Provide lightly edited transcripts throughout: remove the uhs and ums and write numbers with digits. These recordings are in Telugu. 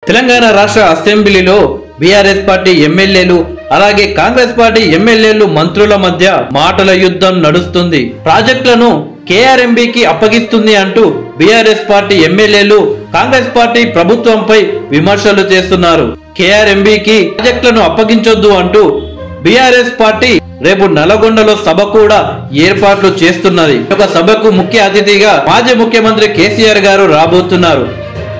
తెలంగాణ రాష్ట్ర అసెంబ్లీలో బీఆర్ఎస్ పార్టీ ఎమ్మెల్యేలు అలాగే కాంగ్రెస్ పార్టీ ఎమ్మెల్యేలు మంత్రుల మధ్య మాటల యుద్ధం నడుస్తుంది. ప్రాజెక్టులను కేఆర్ఎంబీకి అప్పగిస్తుంది అంటూ బీఆర్ఎస్ పార్టీ ఎమ్మెల్యేలు కాంగ్రెస్ పార్టీ ప్రభుత్వంపై విమర్శలు చేస్తున్నారు. కేఆర్ఎంబీకి ప్రాజెక్టులను అప్పగించొద్దు అంటూ బీఆర్ఎస్ పార్టీ రేపు నల్గొండలో సభ కూడా ఏర్పాట్లు చేస్తున్నది. ఒక సభకు ముఖ్య అతిథిగా మాజీ ముఖ్యమంత్రి కేసీఆర్ గారు రాబోతున్నారు.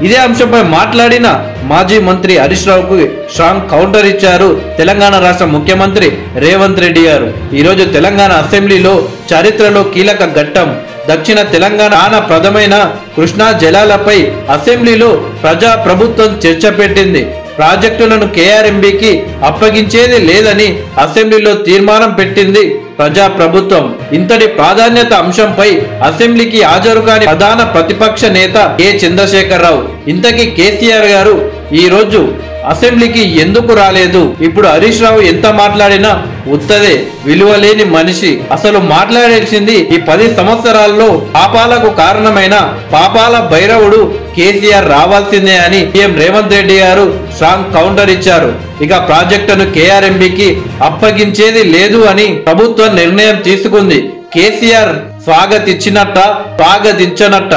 ఇదే అంశంపై మాట్లాడిన మాజీ మంత్రి హరీష్ రావుకు స్ట్రాంగ్ కౌంటర్ ఇచ్చారు తెలంగాణ రాష్ట్ర ముఖ్యమంత్రి రేవంత్ రెడ్డి గారు. ఈరోజు తెలంగాణ అసెంబ్లీలో చరిత్రలో కీలక ఘట్టం. దక్షిణ తెలంగాణ ప్రధమైన కృష్ణా జలాలపై అసెంబ్లీలో ప్రజా ప్రభుత్వం చర్చ పెట్టింది. ప్రాజెక్టులను కేఆర్ఎంబీకి అప్పగించేది లేదని అసెంబ్లీలో తీర్మానం పెట్టింది ప్రజా ప్రభుత్వం. ఇంతటి ప్రాధాన్యత అంశంపై అసెంబ్లీకి హాజరు కాని ప్రధాన ప్రతిపక్ష నేత కె చంద్రశేఖరరావు ఇంతకీ కేసీఆర్ గారు ఈ రోజు అసెంబ్లీకి ఎందుకు రాలేదు? ఇప్పుడు హరీష్ రావు ఎంత మాట్లాడినా ఉత్తదే, విలువలేని మనిషి. అసలు మాట్లాడాల్సింది ఈ 10 సంవత్సరాల్లో పాపాలకు కారణమైన పాపాల భైరవుడు కేసీఆర్ రావాల్సిందే అని సీఎం రేవంత్ రెడ్డి గారు స్ట్రాంగ్ కౌంటర్ ఇచ్చారు. ఇక ప్రాజెక్టును కేఆర్ఎంబీకి అప్పగించేది లేదు అని ప్రభుత్వం నిర్ణయం తీసుకుంది. కేసీఆర్ స్వాగతించినట్ట స్వాగతించనట్ట.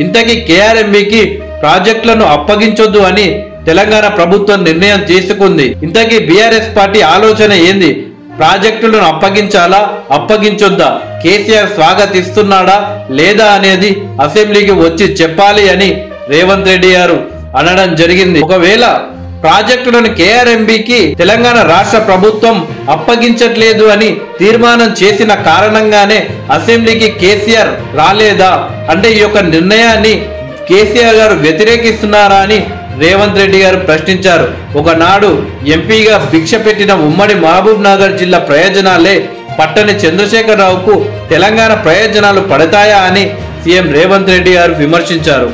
ఇంతకీ కేఆర్ఎంబీకి ప్రాజెక్టులను అప్పగించొద్దు అని తెలంగాణ ప్రభుత్వం నిర్ణయం తీసుకుంది. ఇంతకీ బీఆర్ఎస్ పార్టీ ఆలోచన ఏంది? ప్రాజెక్టులను అప్పగించాలా అప్పగించొద్దా? కేసీఆర్ స్వాగతిస్తున్నాడా లేదా అనేది అసెంబ్లీకి వచ్చి చెప్పాలి అని రేవంత్ రెడ్డి గారు అనడం జరిగింది. ఒకవేళ ప్రాజెక్టులను కేఆర్ఎంబీకి తెలంగాణ రాష్ట్ర ప్రభుత్వం అప్పగించట్లేదు అని తీర్మానం చేసిన కారణంగానే అసెంబ్లీకి కేసీఆర్ రాలేదా అంటే ఈ యొక్క నిర్ణయాన్ని కేసీఆర్ గారు వ్యతిరేకిస్తున్నారా అని రేవంత్ రెడ్డి గారు ప్రశ్నించారు. ఒకనాడు ఎంపీగా భిక్ష పెట్టిన ఉమ్మడి మహబూబ్ నగర్ జిల్లా ప్రయోజనాలే పట్టని చంద్రశేఖరరావుకు తెలంగాణ ప్రయోజనాలు పడతాయా అని సీఎం రేవంత్ రెడ్డి గారు విమర్శించారు.